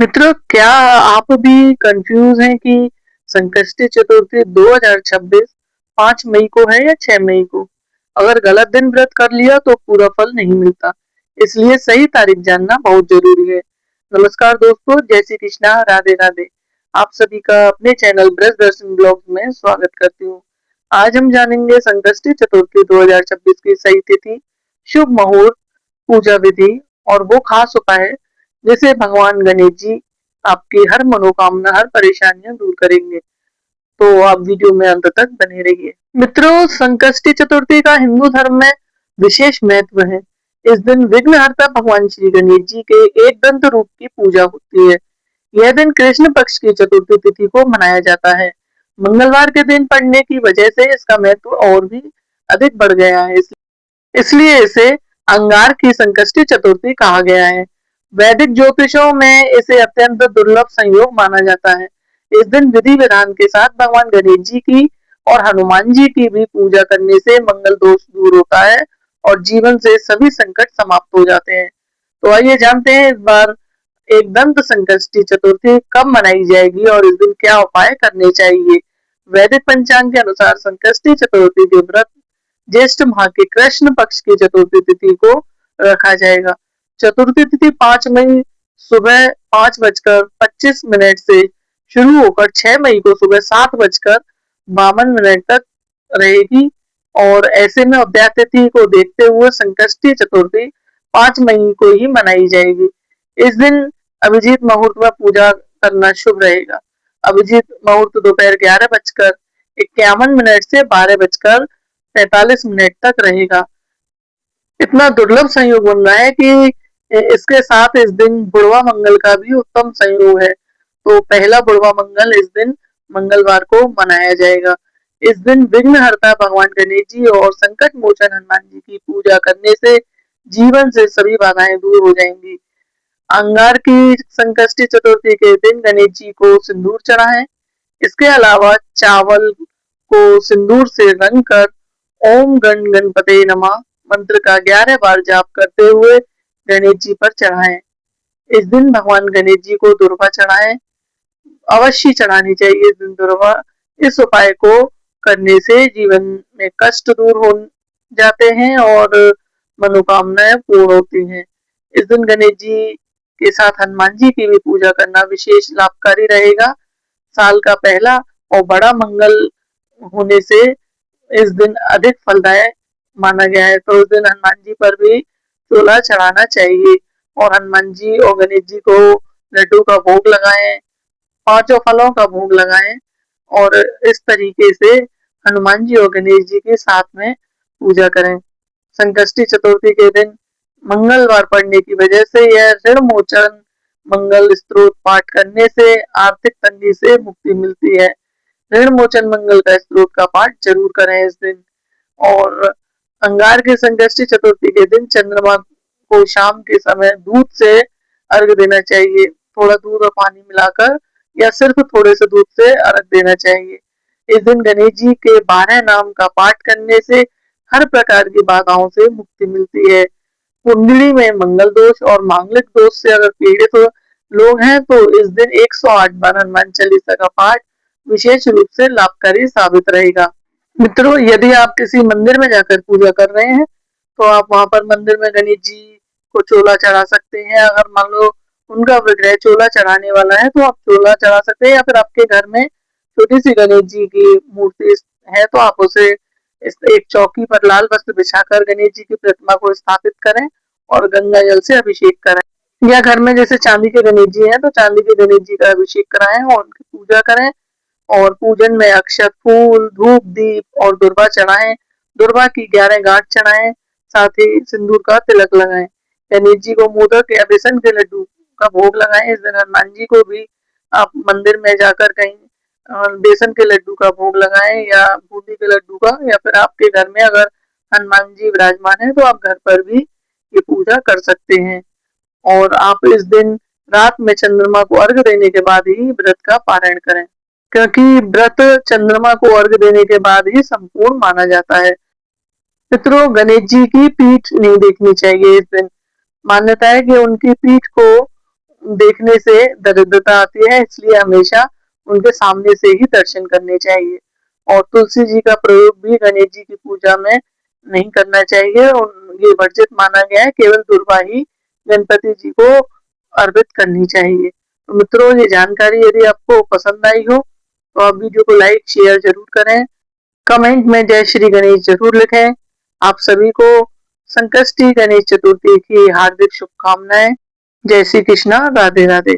मित्रों, क्या आप भी कंफ्यूज हैं कि संकष्टी चतुर्थी 2026 5 मई को है या 6 मई को? अगर गलत दिन व्रत कर लिया तो पूरा फल नहीं मिलता। इसलिए सही तारीख जानना बहुत जरूरी है। नमस्कार दोस्तों, जय श्री कृष्णा, राधे राधे। आप सभी का अपने चैनल ब्रज दर्शन ब्लॉग में स्वागत करती हूँ। आज हम जानेंगे संकष्टी चतुर्थी 2026 की सही तिथि, शुभ मुहूर्त, पूजा विधि और वो खास उपाय जिसे भगवान गणेश जी आपकी हर मनोकामना, हर परेशानियां दूर करेंगे। तो आप वीडियो में अंत तक बने रहिए। मित्रों, संकष्टी चतुर्थी का हिंदू धर्म में विशेष महत्व है। इस दिन विघ्नहर्ता भगवान श्री गणेश जी के एक दंत रूप की पूजा होती है। यह दिन कृष्ण पक्ष की चतुर्थी तिथि को मनाया जाता है। मंगलवार के दिन पड़ने की वजह से इसका महत्व और भी अधिक बढ़ गया है। इसलिए इसे अंगार की संकष्टी चतुर्थी कहा गया है। वैदिक ज्योतिषों में इसे अत्यंत दुर्लभ संयोग माना जाता है। इस दिन विधि विधान के साथ भगवान गणेश जी की और हनुमान जी की भी पूजा करने से मंगल दोष दूर होता है और जीवन से सभी संकट समाप्त हो जाते हैं। तो आइए जानते हैं इस बार एक दंत संकष्टी चतुर्थी कब मनाई जाएगी और इस दिन क्या उपाय करने चाहिए। वैदिक पंचांग के अनुसार संकष्टी चतुर्थी के व्रत ज्येष्ठ माह के कृष्ण पक्ष की चतुर्थी तिथि को रखा जाएगा। चतुर्थी तिथि 5 मई सुबह 5:25 से शुरू होकर 6 मई को सुबह 7:52 तक रहेगी और ऐसे में उदया तिथि को देखते हुए संकष्टी चतुर्थी 5 मई को ही मनाई जाएगी। इस दिन अभिजीत मुहूर्त में पूजा करना शुभ रहेगा। अभिजीत मुहूर्त दोपहर 11:51 से 12:45 तक रहेगा। इतना दुर्लभ संयोग बन रहा है कि इसके साथ इस दिन बुढ़वा मंगल का भी उत्तम संयोग है। तो पहला बुढ़वा मंगल इस दिन मंगलवार को मनाया जाएगा। इस दिन विघ्नहर्ता भगवान गणेश जी और संकट मोचन हनुमान जी की पूजा करने से जीवन से सभी बाधाएं दूर हो जाएंगी। अंगार की संकष्टी चतुर्थी के दिन गणेश जी को सिंदूर चढ़ाएं। इसके अलावा चावल को सिंदूर से रंग कर ओम गण गणपते नमः मंत्र का 11 बार जाप करते हुए गणेश जी पर चढ़ाएं। इस दिन भगवान गणेश जी को दुर्वा चढ़ाएं, अवश्य चढ़ानी चाहिए इस दिन दुर्वा। इस उपाय को करने से जीवन में कष्ट दूर हो जाते हैं और मनोकामनाएं पूर्ण होती हैं। इस दिन गणेश जी के साथ हनुमान जी की भी पूजा करना विशेष लाभकारी रहेगा। साल का पहला और बड़ा मंगल होने से इस दिन अधिक फलदायक माना गया है। तो उस दिन हनुमान जी पर भी चोला चढ़ाना चाहिए और हनुमान जी और गणेश जी को लड्डू का भोग लगाएं, पांचों फलों का भोग लगाएं और इस तरीके से हनुमान जी और गणेश जी के साथ में पूजा करें। संकष्टी चतुर्थी के दिन मंगलवार पड़ने की वजह से यह ऋण मोचन मंगल स्त्रोत पाठ करने से आर्थिक तंगी से मुक्ति मिलती है। ऋण मोचन मंगल का स्त्रोत का पाठ जरूर करें इस दिन। और अंगार की संकष्टी चतुर्थी के दिन चंद्रमा को शाम के समय दूध से अर्घ देना चाहिए। थोड़ा दूध और पानी मिलाकर या सिर्फ थोड़े से दूध से अर्घ देना चाहिए। इस दिन गणेश जी के 12 नाम का पाठ करने से हर प्रकार की बाधाओं से मुक्ति मिलती है। कुंडली में मंगल दोष और मांगलिक दोष से अगर पीड़ित लोग हैं तो इस दिन 108 बार हनुमान चालीसा का पाठ विशेष रूप से लाभकारी साबित रहेगा। मित्रों, यदि आप किसी मंदिर में जाकर पूजा कर रहे हैं तो आप वहां पर मंदिर में गणेश जी को चोला चढ़ा सकते हैं। अगर मान लो उनका विग्रह चोला चढ़ाने वाला है तो आप चोला चढ़ा सकते हैं, या फिर आपके घर में छोटी सी गणेश जी की मूर्ति है तो आप उसे एक चौकी पर लाल वस्त्र बिछाकर गणेश जी की प्रतिमा को स्थापित करें और गंगा जल से अभिषेक करें। या घर में जैसे चांदी के गणेश जी हैं तो चांदी के गणेश जी का अभिषेक कराएं और उनकी पूजा करें और पूजन में अक्षत, फूल, धूप, दीप और दुर्वा चढ़ाएं। दुर्वा की 11 गांठ चढ़ाएं, साथ ही सिंदूर का तिलक लगाएं। गणेश जी को मोदक या बेसन के लड्डू का भोग लगाएं। इस दिन हनुमान जी को भी आप मंदिर में जाकर कहीं बेसन के लड्डू का भोग लगाएं या बूंदी के लड्डू का, या फिर आपके घर में अगर हनुमान जी विराजमान है तो आप घर पर भी ये पूजा कर सकते हैं। और आप इस दिन रात में चंद्रमा को अर्घ देने के बाद ही व्रत का पारायण करें, क्योंकि व्रत चंद्रमा को अर्घ देने के बाद ही संपूर्ण माना जाता है। मित्रों, गणेश जी की पीठ नहीं देखनी चाहिए इस दिन। मान्यता है कि उनकी पीठ को देखने से दरिद्रता आती है, इसलिए हमेशा उनके सामने से ही दर्शन करने चाहिए। और तुलसी जी का प्रयोग भी गणेश जी की पूजा में नहीं करना चाहिए और ये वर्जित माना गया है, केवल दुर्वा ही गणपति जी को अर्पित करनी चाहिए। तो मित्रों, ये जानकारी यदि आपको पसंद आई हो तो आप वीडियो को लाइक शेयर जरूर करें, कमेंट में जय श्री गणेश जरूर लिखें। आप सभी को संकष्टी गणेश चतुर्थी की हार्दिक शुभकामनाएं। जय श्री कृष्णा, राधे राधे।